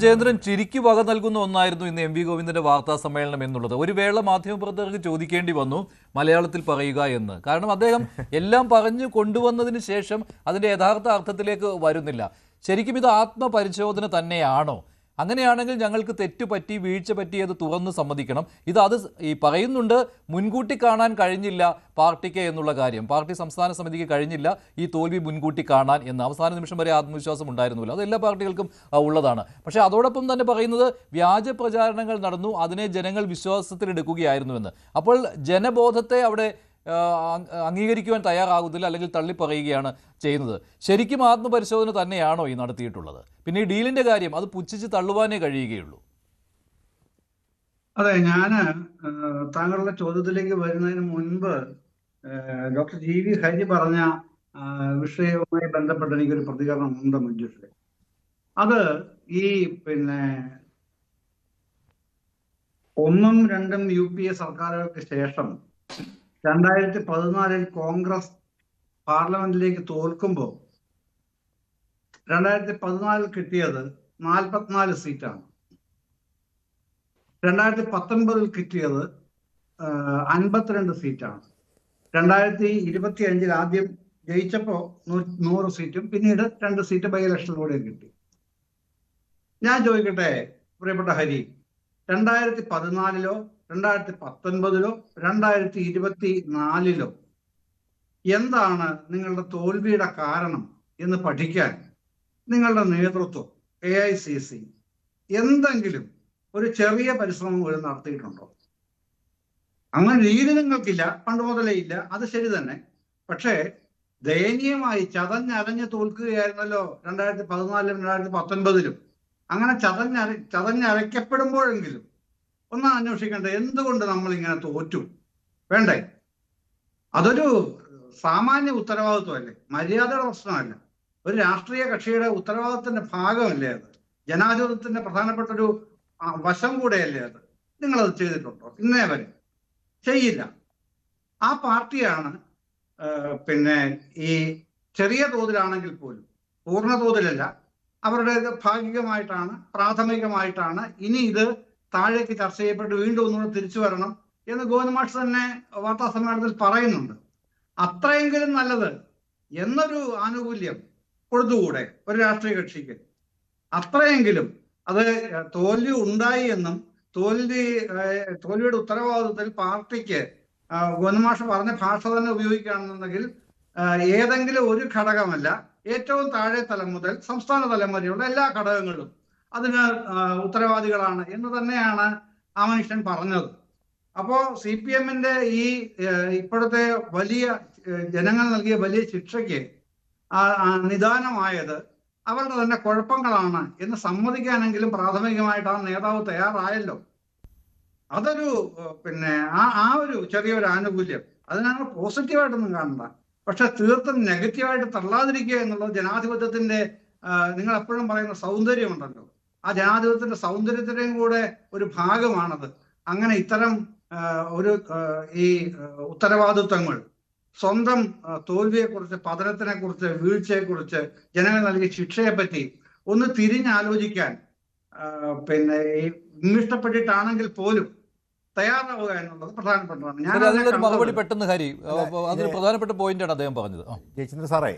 ജയേന്ദ്രൻ ചിരിക്ക് വക നൽകുന്ന ഒന്നായിരുന്നു ഇന്ന് എം വി ഗോവിന്ദന്റെ വാർത്താ സമ്മേളനം എന്നുള്ളത്. ഒരു വേള മാധ്യമപ്രവർത്തകർക്ക് ചോദിക്കേണ്ടി വന്നു മലയാളത്തിൽ പറയുക എന്ന്. കാരണം അദ്ദേഹം എല്ലാം പറഞ്ഞു കൊണ്ടുവന്നതിന് ശേഷം അതിന്റെ യഥാർത്ഥ അർത്ഥത്തിലേക്ക് വരുന്നില്ല. ശരിക്കും ഇത് ആത്മപരിശോധന തന്നെയാണോ? അങ്ങനെയാണെങ്കിൽ ഞങ്ങൾക്ക് തെറ്റുപറ്റി വീഴ്ച പറ്റിയത് തുറന്ന് സമ്മതിക്കണം. അത് ഈ പറയുന്നുണ്ട്, മുൻകൂട്ടി കാണാൻ കഴിഞ്ഞില്ല പാർട്ടിക്ക് എന്നുള്ള കാര്യം. പാർട്ടി സംസ്ഥാന സമിതിക്ക് കഴിഞ്ഞില്ല ഈ തോൽവി മുൻകൂട്ടി കാണാൻ എന്ന്. അവസാന നിമിഷം വരെ ആത്മവിശ്വാസം ഉണ്ടായിരുന്നില്ല. അത് എല്ലാ പാർട്ടികൾക്കും ഉള്ളതാണ്. പക്ഷേ അതോടൊപ്പം തന്നെ പറയുന്നത് വ്യാജ പ്രചാരണങ്ങൾ നടന്നു, അതിനെ ജനങ്ങൾ വിശ്വാസത്തിലെടുക്കുകയായിരുന്നുവെന്ന്. അപ്പോൾ ജനബോധത്തെ അവിടെ അംഗീകരിക്കുവാൻ തയ്യാറാകുന്നില്ല, അല്ലെങ്കിൽ തള്ളിപ്പറയുകയാണ് ചെയ്യുന്നത്. ശരിക്കും ആത്മപരിശോധന തന്നെയാണോ ഈ നടത്തിയിട്ടുള്ളത്? പിന്നെ ഈ ഡീലിന്റെ കാര്യം അത് പുച്ഛിച്ച് തള്ളുവാനേ കഴിയുകയുള്ളൂ. അതെ, താങ്കളുടെ ചോദ്യത്തിലേക്ക് വരുന്നതിന് മുൻപ് ഡോക്ടർ ജി.വി. ഹരി പറഞ്ഞ വിഷയവുമായി ബന്ധപ്പെട്ട് എനിക്കൊരു പ്രതികരണം ഉണ്ട് മഞ്ജുഷേ. അത് ഈ ഒന്നും രണ്ടും UPA സർക്കാരുകൾക്ക് ശേഷം 2014 കോൺഗ്രസ് പാർലമെന്റിലേക്ക് തോൽക്കുമ്പോൾ 2014 കിട്ടിയത് 44 സീറ്റാണ്. 2019 കിട്ടിയത് 52 സീറ്റാണ്. 2025 ആദ്യം ജയിച്ചപ്പോ 100 സീറ്റും പിന്നീട് 2 സീറ്റ് ബൈ ഇലക്ഷനിലൂടെ കിട്ടി. ഞാൻ ചോദിക്കട്ടെ പ്രിയപ്പെട്ട ഹരി, 2014 2019 2024 എന്താണ് നിങ്ങളുടെ തോൽവിയുടെ കാരണം എന്ന് പഠിക്കാൻ നിങ്ങളുടെ നേതൃത്വം AICC എന്തെങ്കിലും ഒരു ചെറിയ പരിശ്രമം പോലും നടത്തിയിട്ടുണ്ടോ? അങ്ങനെ രീതി നിങ്ങൾക്കില്ല, പണ്ട് മുതലേ ഇല്ല, അത് ശരി തന്നെ. പക്ഷേ ദയനീയമായി ചതഞ്ഞരഞ്ഞ് തോൽക്കുകയായിരുന്നല്ലോ 2014 2019. അങ്ങനെ ചതഞ്ഞരയ്ക്കപ്പെടുമ്പോഴെങ്കിലും ഒന്ന് അന്വേഷിക്കണ്ടേ എന്തുകൊണ്ട് നമ്മൾ ഇങ്ങനെ തോറ്റു? വേണ്ടേ? അതൊരു സാമാന്യ ഉത്തരവാദിത്വമല്ലേ, മര്യാദയുടെ പ്രശ്നമല്ല. ഒരു രാഷ്ട്രീയ കക്ഷിയുടെ ഉത്തരവാദിത്തത്തിന്റെ ഭാഗമല്ലേ അത്? ജനാധിപത്യത്തിന്റെ പ്രധാനപ്പെട്ട ഒരു വശം കൂടെയല്ലേ അത്? നിങ്ങളത് ചെയ്തിട്ടുണ്ടോ? ഇന്നേ വരെ ചെയ്യില്ല. ആ പാർട്ടിയാണ് ഈ ചെറിയ തോതിലാണെങ്കിൽ പോലും, പൂർണ്ണ തോതിലല്ല, അവരുടെ ഭാഗികമായിട്ടാണ്, പ്രാഥമികമായിട്ടാണ് ഇനി ഇത് താഴേക്ക് ചർച്ച ചെയ്യപ്പെട്ട് വീണ്ടും ഒന്നുകൂടെ തിരിച്ചു വരണം എന്ന് ഗോവിന്ദ മാഷ് തന്നെ വാർത്താ സമ്മേളനത്തിൽ പറയുന്നുണ്ട്. അത്രയെങ്കിലും നല്ലത് എന്നൊരു ആനുകൂല്യം കൊടുത്തുകൂടെ ഒരു രാഷ്ട്രീയ കക്ഷിക്ക്? അത്രയെങ്കിലും അത് തോൽവി ഉണ്ടായി എന്നും തോൽവിയുടെ ഉത്തരവാദിത്വത്തിൽ പാർട്ടിക്ക് ഗോവിന്ദ മാഷ് പറഞ്ഞ ഭാഷ തന്നെ ഉപയോഗിക്കുകയാണെന്നുണ്ടെങ്കിൽ ഏതെങ്കിലും ഒരു ഘടകമല്ല, ഏറ്റവും താഴെ തലം മുതൽ സംസ്ഥാന തലം വരെയുള്ള എല്ലാ ഘടകങ്ങളും അതിന് ഉത്തരവാദികളാണ് എന്ന് തന്നെയാണ് ആ മനുഷ്യൻ പറഞ്ഞത്. അപ്പോ CPM-ന്റെ ഈ ഇപ്പോഴത്തെ വലിയ ജനങ്ങൾ നൽകിയ വലിയ ശിക്ഷയ്ക്ക് നിദാനമായത് അവരുടെ തന്നെ കുഴപ്പങ്ങളാണ് എന്ന് സമ്മതിക്കാനെങ്കിലും പ്രാഥമികമായിട്ട് ആ നേതാവ് തയ്യാറായല്ലോ. അതൊരു ആ ഒരു ചെറിയൊരു ആനുകൂല്യം അതിനാണ് പോസിറ്റീവായിട്ടൊന്നും കാണണ്ട. പക്ഷെ തീർത്തും നെഗറ്റീവായിട്ട് തള്ളാതിരിക്കുക എന്നുള്ളത് ജനാധിപത്യത്തിന്റെ നിങ്ങൾ എപ്പോഴും പറയുന്ന സൗന്ദര്യമുണ്ടല്ലോ, ആ ജനാധിപത്യത്തിന്റെ സൗന്ദര്യത്തിന്റെയും കൂടെ ഒരു ഭാഗമാണത്. അങ്ങനെ ഇത്തരം ഈ ഉത്തരവാദിത്വങ്ങൾ, സ്വന്തം തോൽവിയെക്കുറിച്ച്, പതനത്തിനെ കുറിച്ച്, വീഴ്ചയെക്കുറിച്ച്, ജനങ്ങൾ നൽകിയ ശിക്ഷയെ പറ്റി ഒന്ന് തിരിഞ്ഞാലോചിക്കാൻ ഈ ഇഷ്ടപ്പെട്ടിട്ടാണെങ്കിൽ പോലും തയ്യാറാവുക എന്നുള്ളത് പ്രധാനപ്പെട്ടതാണ്. ഞാൻ മറുപടി പെട്ടെന്ന് ഹരി, അതിന് പ്രധാനപ്പെട്ട പോയിന്റാണ് അദ്ദേഹം പറഞ്ഞത്. ജയചന്ദ്രൻ സാറേ,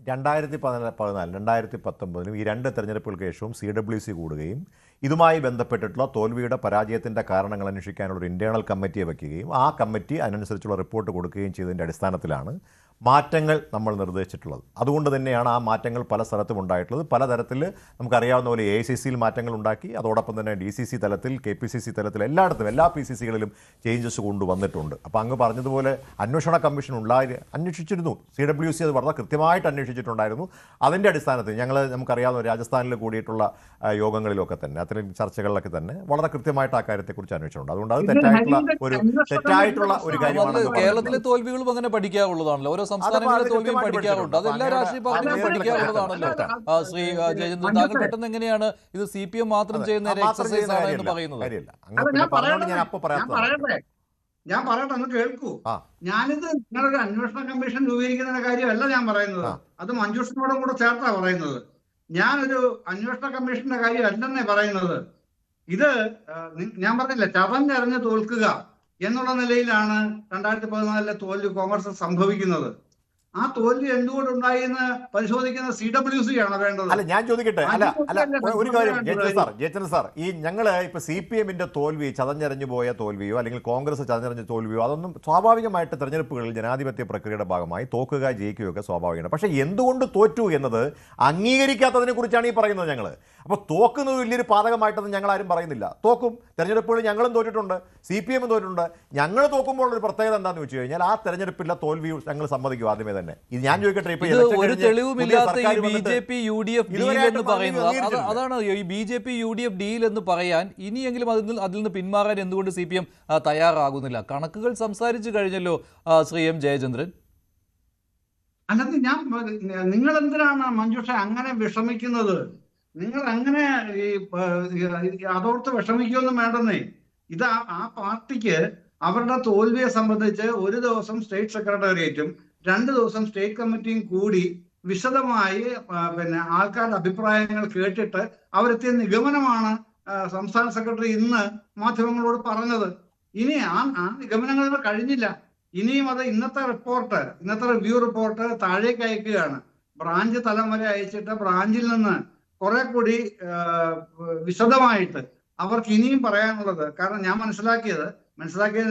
2014 2019 ഈ 2 തെരഞ്ഞെടുപ്പുകൾക്ക് ശേഷവും CWC കൂടുകയും ഇതുമായി ബന്ധപ്പെട്ടിട്ടുള്ള തോൽവിയുടെ പരാജയത്തിൻ്റെ കാരണങ്ങൾ അന്വേഷിക്കാനുള്ള ഒരു ഇന്റേണൽ കമ്മിറ്റിയെ വയ്ക്കുകയും ആ കമ്മിറ്റി അതിനനുസരിച്ചുള്ള റിപ്പോർട്ട് കൊടുക്കുകയും ചെയ്തതിൻ്റെ അടിസ്ഥാനത്തിലാണ് മാറ്റങ്ങൾ നമ്മൾ നിർദ്ദേശിച്ചിട്ടുള്ളത്. അതുകൊണ്ട് തന്നെയാണ് ആ മാറ്റങ്ങൾ പല സ്ഥലത്തും ഉണ്ടായിട്ടുള്ളത്. പലതരത്തിൽ നമുക്കറിയാവുന്ന പോലെ AICC-ൽ മാറ്റങ്ങൾ ഉണ്ടാക്കി, അതോടൊപ്പം തന്നെ DCC തലത്തിൽ, KPCC തലത്തിൽ, എല്ലായിടത്തും എല്ലാ PCC-കളിലും ചേഞ്ചസ് കൊണ്ടുവന്നിട്ടുണ്ട്. അപ്പോൾ അങ്ങ് പറഞ്ഞതുപോലെ അന്വേഷണ കമ്മീഷൻ അന്വേഷിച്ചിരുന്നു. CWC അത് വളരെ കൃത്യമായിട്ട് അന്വേഷിച്ചിട്ടുണ്ടായിരുന്നു. അതിൻ്റെ അടിസ്ഥാനത്തിൽ നമുക്കറിയാവുന്ന രാജസ്ഥാനിൽ കൂടിയിട്ടുള്ള യോഗങ്ങളിലൊക്കെ തന്നെ, അത്തരം ചർച്ചകളിലൊക്കെ തന്നെ വളരെ കൃത്യമായിട്ട് ആ കാര്യത്തെക്കുറിച്ച് അന്വേഷിച്ചിട്ടുണ്ട്. അതുകൊണ്ട് അത് തെറ്റായിട്ടുള്ള ഒരു കാര്യമാണ്. കേരളത്തിലെ തോൽവികളും അങ്ങനെ പഠിക്കാറുള്ളതാണല്ലോ, ഓരോ സംസ്ഥാനങ്ങളിലെ തോൽവിയും പഠിക്കാറുണ്ട്. അത് എല്ലാ രാഷ്ട്രീയ പാർട്ടികളും പഠിക്കാറുള്ളതാണല്ലോ. ശ്രീ ജയചന്ദ്രൻ, താങ്കൾ പെട്ടെന്ന് എങ്ങനെയാണ് ഇത് CPM മാത്രം ചെയ്യുന്ന എക്സസൈസ് ആണ് എന്ന് പറയുന്നത്? ഞാൻ പറയട്ടെ, ഒന്ന് കേൾക്കൂ. ഞാനിത് നിങ്ങളൊരു അന്വേഷണ കമ്മീഷൻ രൂപീകരിക്കുന്ന കാര്യമല്ല ഞാൻ പറയുന്നത്, അത് മഞ്ജുഷിനോടും കൂടെ ചേർത്താ പറയുന്നത്. ഞാനൊരു അന്വേഷണ കമ്മീഷന്റെ കാര്യം അല്ലെന്നേ പറയുന്നത്. ഇത് ഞാൻ പറഞ്ഞില്ല, ചതഞ്ഞറിഞ്ഞ് തോൽക്കുക എന്നുള്ള നിലയിലാണ് 2014 തോൽവി കോൺഗ്രസ് സംഭവിക്കുന്നത്. ആ തോൽവി എന്തുകൊണ്ടുണ്ടായി എന്ന് പരിശോധിക്കുന്ന CWC ആണ് വേണ്ടത്. അല്ല, ഞാൻ ചോദിക്കട്ടെ, ഒരു കാര്യം ജയചന്ദ്രൻ സാർ, ഈ ഞങ്ങൾ ഇപ്പൊ CPM-ന്റെ തോൽവി, ചതഞ്ഞറിഞ്ഞു പോയ തോൽവിയോ അല്ലെങ്കിൽ കോൺഗ്രസ് ചതഞ്ഞറിഞ്ഞ തോൽവിയോ, അതൊന്നും സ്വാഭാവികമായിട്ട് തെരഞ്ഞെടുപ്പുകളിൽ ജനാധിപത്യ പ്രക്രിയയുടെ ഭാഗമായി തോക്കുക ജയിക്കുകയോ ഒക്കെ സ്വാഭാവികമാണ്. പക്ഷേ എന്തുകൊണ്ട് തോറ്റു എന്നത് അംഗീകരിക്കാത്തതിനെ കുറിച്ചാണ് ഈ പറയുന്നത് ഞങ്ങൾ. അപ്പോൾ തോക്കുന്നത് വലിയൊരു പാതകമായിട്ടൊന്നും ഞങ്ങൾ ആരും പറയുന്നില്ല. തോക്കും, തെരഞ്ഞെടുപ്പുകളിൽ ഞങ്ങളും തോറ്റിട്ടുണ്ട്, CPM തോറ്റിട്ടുണ്ട്. ഞങ്ങൾ തോക്കുമ്പോൾ ഒരു പ്രത്യേകത എന്താണെന്ന് വെച്ച് കഴിഞ്ഞാൽ ആ തെരഞ്ഞെടുപ്പിലെ തോൽവി ഞങ്ങൾ സമ്മതിക്കും ആദ്യമേ തന്നെ. ഇത് ഞാൻ ചോദിക്കട്ടെ, ഇപ്പൊ ഒരു തെളിവുമില്ലാത്ത ഈ BJP UDF ഡീൽ എന്ന് പറയുന്നത്, അതാണ് ഈ BJP UDF ഡീൽ എന്ന് പറയാൻ ഇനിയെങ്കിലും അതിൽ നിന്ന് പിന്മാറാൻ എന്തുകൊണ്ട് CPM തയ്യാറാകുന്നില്ല? കണക്കുകൾ സംസാരിച്ചു കഴിഞ്ഞല്ലോ ശ്രീ M. ജയചന്ദ്രൻ. അല്ലാതെ നിങ്ങൾ എന്തിനാണ് മഞ്ജുഷ അങ്ങനെ വിഷമിക്കുന്നത്? നിങ്ങൾ അങ്ങനെ അതോർത്ത് വിഷമിക്കൊന്നും വേണ്ടെന്നേ. ഇത് ആ പാർട്ടിക്ക് അവരുടെ തോൽവിയെ സംബന്ധിച്ച് ഒരു ദിവസം സ്റ്റേറ്റ് സെക്രട്ടേറിയറ്റും 2 ദിവസം സ്റ്റേറ്റ് കമ്മിറ്റിയും കൂടി വിശദമായി ആൾക്കാരുടെ അഭിപ്രായങ്ങൾ കേട്ടിട്ട് അവരെത്തിയ നിഗമനമാണ് സംസ്ഥാന സെക്രട്ടറി ഇന്ന് മാധ്യമങ്ങളോട് പറഞ്ഞത്. ഇനി ആ നിഗമനങ്ങൾ കഴിഞ്ഞില്ല. ഇനിയും അത് ഇന്നത്തെ റിവ്യൂ റിപ്പോർട്ട് താഴേക്ക് അയക്കുകയാണ്. ബ്രാഞ്ച് തലം വരെ അയച്ചിട്ട് ബ്രാഞ്ചിൽ നിന്ന് കുറെ കൂടി വിശദമായിട്ട് അവർക്ക് ഇനിയും പറയാനുള്ളത്. കാരണം ഞാൻ മനസ്സിലാക്കിയത്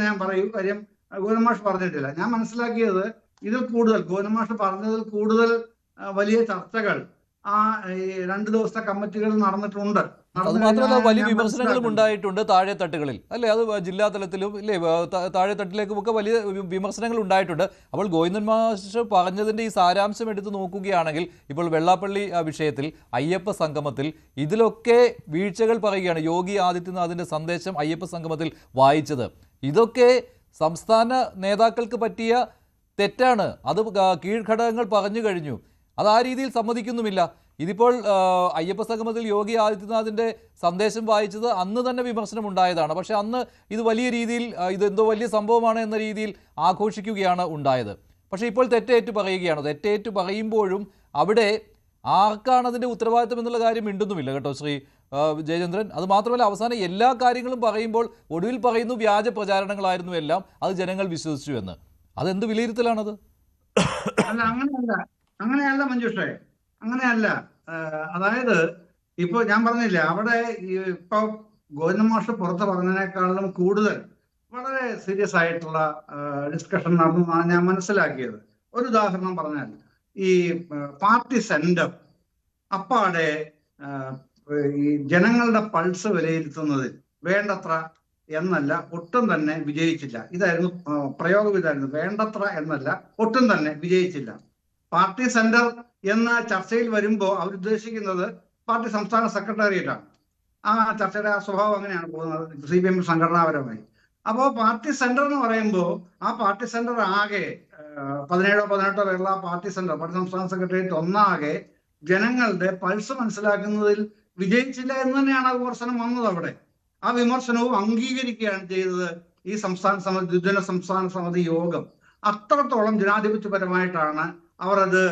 ഞാൻ പറയൂ, കാര്യം ഗോവിന്ദമാഷ് പറഞ്ഞിട്ടില്ല. ഞാൻ മനസ്സിലാക്കിയത് ഇതിൽ കൂടുതൽ ഗോവിന്ദമാഷ് പറഞ്ഞതിൽ കൂടുതൽ വലിയ ചർച്ചകൾ ആ 2 ദിവസത്തെ കമ്മിറ്റികൾ നടന്നിട്ടുണ്ട്. അത് മാത്രമല്ല, വലിയ വിമർശനങ്ങളും ഉണ്ടായിട്ടുണ്ട് താഴെത്തട്ടുകളിൽ, അല്ലെ? അത് ജില്ലാ തലത്തിലും ഇല്ലേ, താഴെത്തട്ടിലേക്കുമൊക്കെ വലിയ വിമർശനങ്ങൾ ഉണ്ടായിട്ടുണ്ട്. അപ്പോൾ ഗോവിന്ദൻ മാഷ് പറഞ്ഞതിന്റെ ഈ സാരാംശം എടുത്ത് നോക്കുകയാണെങ്കിൽ ഇപ്പോൾ വെള്ളാപ്പള്ളി വിഷയത്തിൽ, അയ്യപ്പ സംഗമത്തിൽ, ഇതിലൊക്കെ വീഴ്ചകൾ പറയുകയാണ്. യോഗി ആദിത്യനാഥിന്റെ സന്ദേശം അയ്യപ്പ സംഗമത്തിൽ വായിച്ചത്, ഇതൊക്കെ സംസ്ഥാന നേതാക്കൾക്ക് പറ്റിയ തെറ്റാണ്. അത് കീഴ്ഘടകങ്ങൾ പറഞ്ഞു കഴിഞ്ഞു. അത് ആ രീതിയിൽ സമ്മതിക്കുന്നുമില്ല. ഇതിപ്പോൾ അയ്യപ്പ സംഗമത്തിൽ യോഗി ആദിത്യനാഥിന്റെ സന്ദേശം വായിച്ചത് അന്ന് തന്നെ വിമർശനം ഉണ്ടായതാണ്. പക്ഷെ അന്ന് ഇത് വലിയ രീതിയിൽ ഇതെന്തോ വലിയ സംഭവമാണ് എന്ന രീതിയിൽ ആഘോഷിക്കുകയാണ് ഉണ്ടായത്. പക്ഷേ ഇപ്പോൾ തെറ്റേറ്റു പറയുകയാണ്. തെറ്റേറ്റു പറയുമ്പോഴും അവിടെ ആർക്കാണ് അതിൻ്റെ ഉത്തരവാദിത്തം എന്നുള്ള കാര്യം മിണ്ടുന്നുമില്ല കേട്ടോ ശ്രീ ജയചന്ദ്രൻ. അത് മാത്രമല്ല, അവസാനം എല്ലാ കാര്യങ്ങളും പറയുമ്പോൾ ഒടുവിൽ പറയുന്നു വ്യാജ പ്രചാരണങ്ങളായിരുന്നു എല്ലാം, അത് ജനങ്ങൾ വിശ്വസിച്ചു എന്ന്. അതെന്ത് വിലയിരുത്തലാണത്? അങ്ങനെയല്ല മഞ്ജുഷേ, അങ്ങനെയല്ല. അതായത് ഇപ്പൊ ഞാൻ പറഞ്ഞില്ല, അവിടെ ഇപ്പൊ ഗോവിന്ദൻ മാഷ് പുറത്ത് പറഞ്ഞതിനേക്കാളും കൂടുതൽ വളരെ സീരിയസ് ആയിട്ടുള്ള ഡിസ്കഷൻ നടന്നു ഞാൻ മനസ്സിലാക്കിയത്. ഒരു ഉദാഹരണം പറഞ്ഞാൽ, ഈ പാർട്ടി സെന്റർ അപ്പാടെ ഈ ജനങ്ങളുടെ പൾസ് വിലയിരുത്തുന്നതിൽ വേണ്ടത്ര എന്നല്ല, ഒട്ടും തന്നെ വിജയിച്ചില്ല. ഇതായിരുന്നു പ്രയോഗം, ഇതായിരുന്നു, വേണ്ടത്ര എന്നല്ല, ഒട്ടും തന്നെ വിജയിച്ചില്ല. പാർട്ടി സെന്റർ എന്ന ചർച്ചയിൽ വരുമ്പോൾ അവരുദ്ദേശിക്കുന്നത് പാർട്ടി സംസ്ഥാന സെക്രട്ടേറിയറ്റ് ആണ്. ആ ചർച്ചയുടെ ആ സ്വഭാവം അങ്ങനെയാണ് പോകുന്നത് CPM സംഘടനാപരമായി. അപ്പോൾ പാർട്ടി സെന്റർ എന്ന് പറയുമ്പോൾ ആ പാർട്ടി സെന്റർ ആകെ 17 പേരുള്ള പാർട്ടി സെന്റർ, പാർട്ടി സംസ്ഥാന സെക്രട്ടേറിയറ്റ് ഒന്നാകെ ജനങ്ങളുടെ പൾസ് മനസ്സിലാക്കുന്നതിൽ വിജയിച്ചില്ല എന്ന് തന്നെയാണ് ആ വിമർശനം വന്നത്. അവിടെ ആ വിമർശനവും അംഗീകരിക്കുകയാണ് ചെയ്തത് ഈ ദ്വിദിന സംസ്ഥാന സമിതി യോഗം. അത്രത്തോളം ജനാധിപത്യപരമായിട്ടാണ് അവർ അത്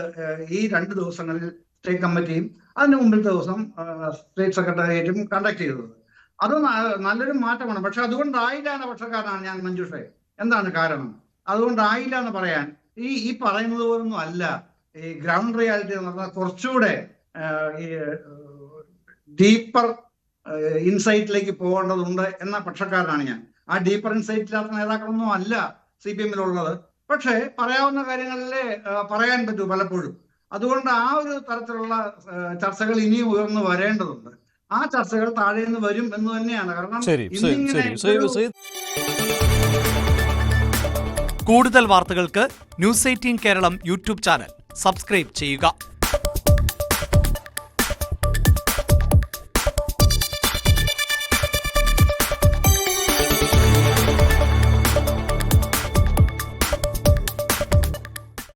ഈ 2 ദിവസങ്ങളിൽ സ്റ്റേറ്റ് കമ്മിറ്റിയും അതിന് മുമ്പിലത്തെ ദിവസം സ്റ്റേറ്റ് സെക്രട്ടേറിയറ്റും കണ്ടക്ട് ചെയ്തത്. അത് നല്ലൊരു മാറ്റമാണ്. പക്ഷെ അതുകൊണ്ടായില്ല എന്ന പക്ഷക്കാരനാണ് ഞാൻ മഞ്ജുഷേ. എന്താണ് കാരണം? അതുകൊണ്ടായില്ല എന്ന് പറയാൻ ഈ പറയുന്നത് പോലൊന്നും അല്ല. ഈ ഗ്രൗണ്ട് റിയാലിറ്റി എന്ന് പറഞ്ഞാൽ കുറച്ചുകൂടെ ഈ ഡീപ്പർ ഇൻസൈറ്റിലേക്ക് പോകേണ്ടതുണ്ട് എന്ന പക്ഷക്കാരനാണ് ഞാൻ. ആ ഡീപ്പർ ഇൻസൈറ്റില്ലാത്ത നേതാക്കളൊന്നും അല്ല CPM-ലുള്ളത്. പക്ഷേ പറയാവുന്ന കാര്യങ്ങളിലേ പറയാൻ പറ്റൂ പലപ്പോഴും. അതുകൊണ്ട് ആ ഒരു തരത്തിലുള്ള ചർച്ചകൾ ഇനിയും ഉയർന്നു വരേണ്ടതുണ്ട്. ആ ചർച്ചകൾ താഴെ നിന്ന് വരും എന്ന് തന്നെയാണ്. കാരണം കൂടുതൽ വാർത്തകൾക്ക് News 18 Keralam YouTube channel subscribe ചെയ്യുക.